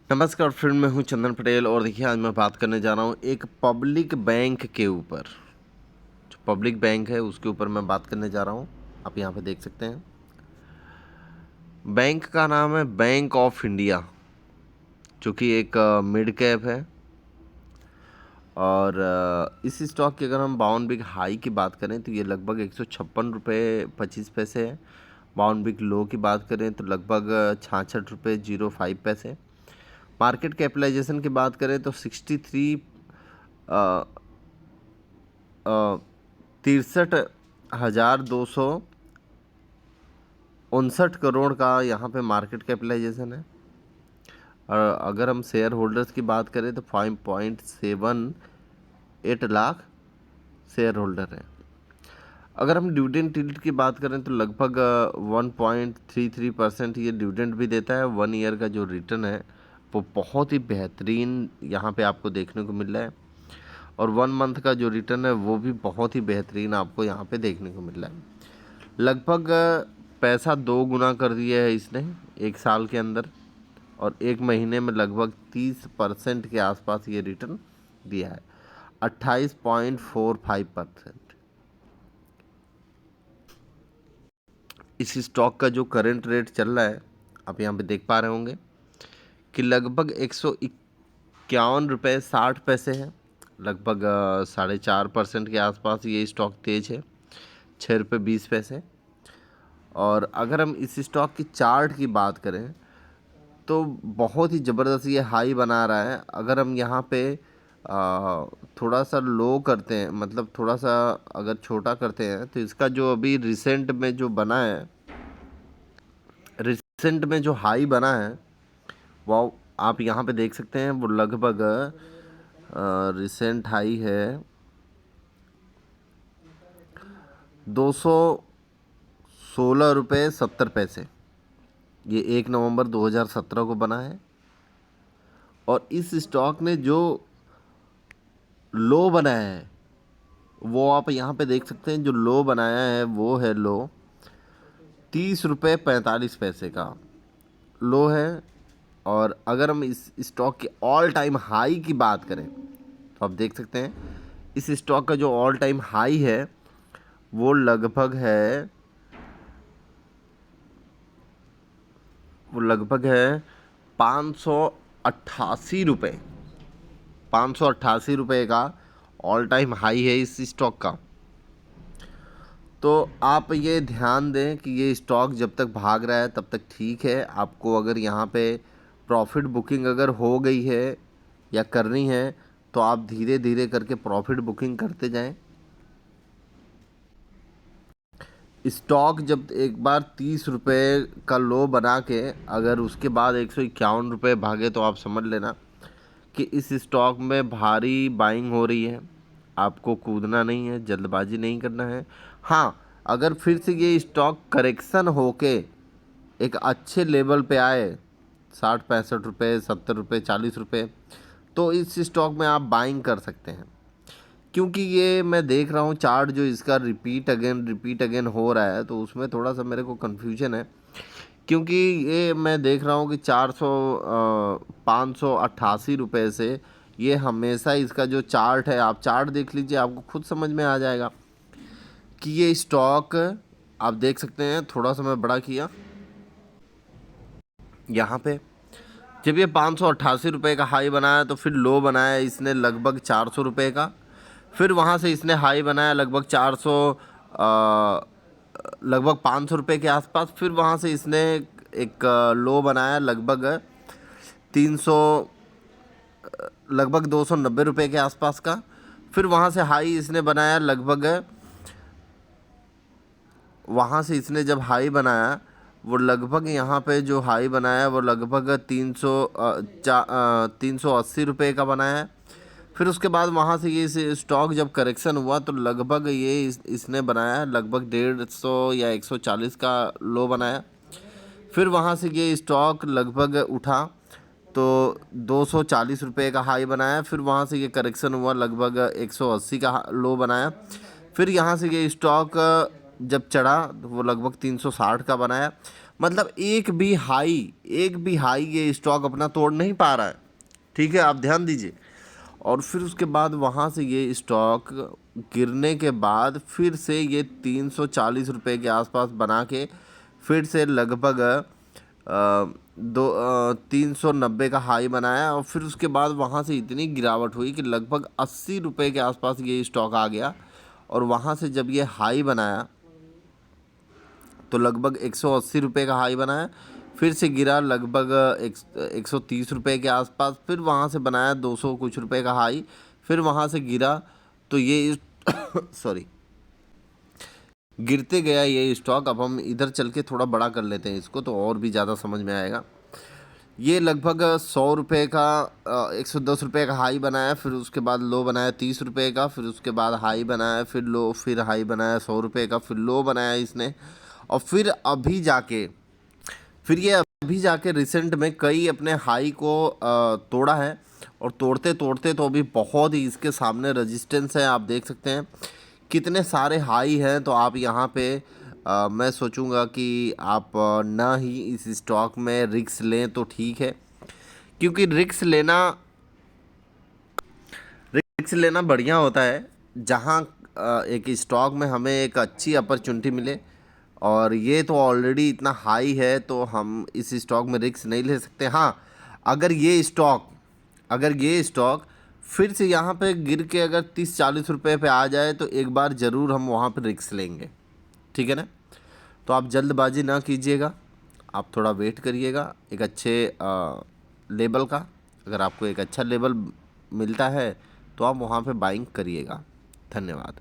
नमस्कार फ्रेंड, मैं हूं चंदन पटेल और देखिए आज मैं बात करने जा रहा हूं एक पब्लिक बैंक के ऊपर। जो पब्लिक बैंक है उसके ऊपर मैं बात करने जा रहा हूं। आप यहां पे देख सकते हैं, बैंक का नाम है बैंक ऑफ इंडिया, जो कि एक मिड कैप है। और इस स्टॉक की अगर हम बावन बिग हाई की बात करें तो ये लगभग 156 रुपये 25 पैसे है। बावन बिग लो की बात करें तो लगभग 66 रुपये 05 पैसे। मार्केट कैपिटलाइजेशन की बात करें तो 63,259 करोड़ का यहाँ पे मार्केट कैपिटलाइजेशन है। और अगर हम शेयर होल्डर्स की बात करें तो 5.78 लाख शेयर होल्डर हैं। अगर हम डिविडेंड यील्ड की बात करें तो लगभग 1.33% ये डिविडेंड भी देता है। 1 ईयर का जो रिटर्न है वो बहुत ही बेहतरीन यहाँ पे आपको देखने को मिल रहा है। और 1 मंथ का जो रिटर्न है वो भी बहुत ही बेहतरीन आपको यहाँ पे देखने को मिल रहा है। लगभग पैसा 2 गुना कर दिया है इसने 1 साल के अंदर। और 1 महीने में लगभग 30% के आसपास ये रिटर्न दिया है, 28.45%। इस स्टॉक का जो करंट रेट चल रहा है आप यहाँ पे देख पा रहे होंगे कि लगभग 151 रुपये 60 पैसे है। लगभग 4.5% के आसपास ये स्टॉक तेज है, 6 रुपये 20 पैसे। और अगर हम इस स्टॉक की चार्ट की बात करें तो बहुत ही ज़बरदस्त ये हाई बना रहा है। अगर हम यहाँ पे थोड़ा सा लो करते हैं, मतलब थोड़ा सा अगर छोटा करते हैं तो इसका जो अभी रिसेंट में जो बना है, रिसेंट में जो हाई बना है वो आप यहाँ पे देख सकते हैं। वो लगभग रिसेंट हाई है 216 रुपये 70 पैसे। ये 1 नवंबर 2017 को बना है। और इस स्टॉक ने जो लो बनाया है वो आप यहाँ पे देख सकते हैं। जो लो बनाया है वो है लो 30 रुपये 45 पैसे का लो है। और अगर हम इस स्टॉक के ऑल टाइम हाई की बात करें तो आप देख सकते हैं इस स्टॉक का जो ऑल टाइम हाई है वो लगभग है 588 रुपये 588 रुपये का ऑल टाइम हाई है इस स्टॉक का। तो आप ये ध्यान दें कि ये स्टॉक जब तक भाग रहा है तब तक ठीक है। आपको अगर यहाँ पे प्रॉफिट बुकिंग अगर हो गई है या करनी है तो आप धीरे धीरे करके प्रॉफिट बुकिंग करते जाएं। स्टॉक जब एक बार 30 रुपये का लो बना के अगर उसके बाद 151 रुपये भागे तो आप समझ लेना कि इस स्टॉक में भारी बाइंग हो रही है। आपको कूदना नहीं है, जल्दबाजी नहीं करना है। हाँ, अगर फिर से ये स्टॉक करेक्शन होके एक अच्छे लेवल पे आए 60 65 रुपये 70 रुपये 40 रुपये, तो इस स्टॉक में आप बाइंग कर सकते हैं। क्योंकि ये मैं देख रहा हूँ चार्ट जो इसका रिपीट अगेन हो रहा है तो उसमें थोड़ा सा मेरे को कन्फ्यूजन है। क्योंकि ये मैं देख रहा हूँ कि 588 रुपये से ये हमेशा इसका जो चार्ट है, आप चार्ट देख लीजिए, आपको खुद समझ में आ जाएगा कि ये स्टॉक आप देख सकते हैं। थोड़ा सा मैं बड़ा किया यहाँ पे, जब ये 588 रुपये का हाई बनाया तो फिर लो बनाया इसने लगभग 400 रुपये का। फिर वहाँ से इसने हाई बनाया लगभग 500 रुपये के आसपास। फिर वहाँ से इसने एक लो बनाया लगभग 300 लगभग 290 रुपये के आसपास का। फिर वहाँ से हाई इसने बनाया लगभग, वहाँ से इसने जब हाई बनाया वो लगभग यहाँ पे जो हाई बनाया वो लगभग 380 रुपये का बनाया। फिर उसके बाद वहाँ से ये स्टॉक जब करेक्शन हुआ तो लगभग ये इसने बनाया लगभग 150 या 140 का लो बनाया। फिर वहाँ से ये स्टॉक लगभग उठा तो 240 रुपये का हाई बनाया। फिर वहाँ से ये करेक्शन हुआ लगभग 180 का लो बनाया। फिर यहाँ से ये स्टॉक जब चढ़ा तो वो लगभग 360 का बनाया। मतलब एक भी हाई ये स्टॉक अपना तोड़ नहीं पा रहा है। ठीक है, आप ध्यान दीजिए। और फिर उसके बाद वहाँ से ये स्टॉक गिरने के बाद फिर से ये 340 रुपये के आसपास बना के फिर से लगभग 390 का हाई बनाया। और फिर उसके बाद वहाँ से इतनी गिरावट हुई कि लगभग 80 रुपये के आसपास ये स्टॉक आ गया। और वहाँ से जब ये हाई बनाया तो लगभग 180 रुपये का हाई बनाया, फिर से गिरा लगभग 130 रुपये के आसपास, फिर वहाँ से बनाया 200 कुछ रुपये का हाई, फिर वहाँ से गिरा। तो ये सॉरी, गिरते गया ये स्टॉक। अब हम इधर चल के थोड़ा बड़ा कर लेते हैं इसको, तो और भी ज़्यादा समझ में आएगा। ये लगभग 100 रुपये का 110 रुपये का हाई बनाया, फिर उसके बाद लो बनाया 30 रुपये का, फिर उसके बाद हाई बनाया, फिर लो, फिर हाई बनाया 100 रुपये का, फिर लो बनाया इसने। और फिर ये अभी जाके रिसेंट में कई अपने हाई को तोड़ा है। और तोड़ते तोड़ते तो अभी बहुत ही इसके सामने रेजिस्टेंस है। आप देख सकते हैं कितने सारे हाई हैं। तो आप यहाँ पे मैं सोचूंगा कि आप ना ही इस स्टॉक में रिस्क लें तो ठीक है, क्योंकि रिस्क लेना बढ़िया होता है जहाँ एक स्टॉक में हमें एक अच्छी अपॉर्चुनिटी मिले। और ये तो ऑलरेडी इतना हाई है तो हम इस स्टॉक में रिस्क नहीं ले सकते। हाँ, अगर ये स्टॉक फिर से यहाँ पे गिर के अगर 30-40 रुपये पे आ जाए तो एक बार ज़रूर हम वहाँ पे रिस्क लेंगे। ठीक है ना? तो आप जल्दबाजी ना कीजिएगा, आप थोड़ा वेट करिएगा एक अच्छे लेवल का। अगर आपको एक अच्छा लेवल मिलता है तो आप वहाँ पे बाइंग करिएगा। धन्यवाद।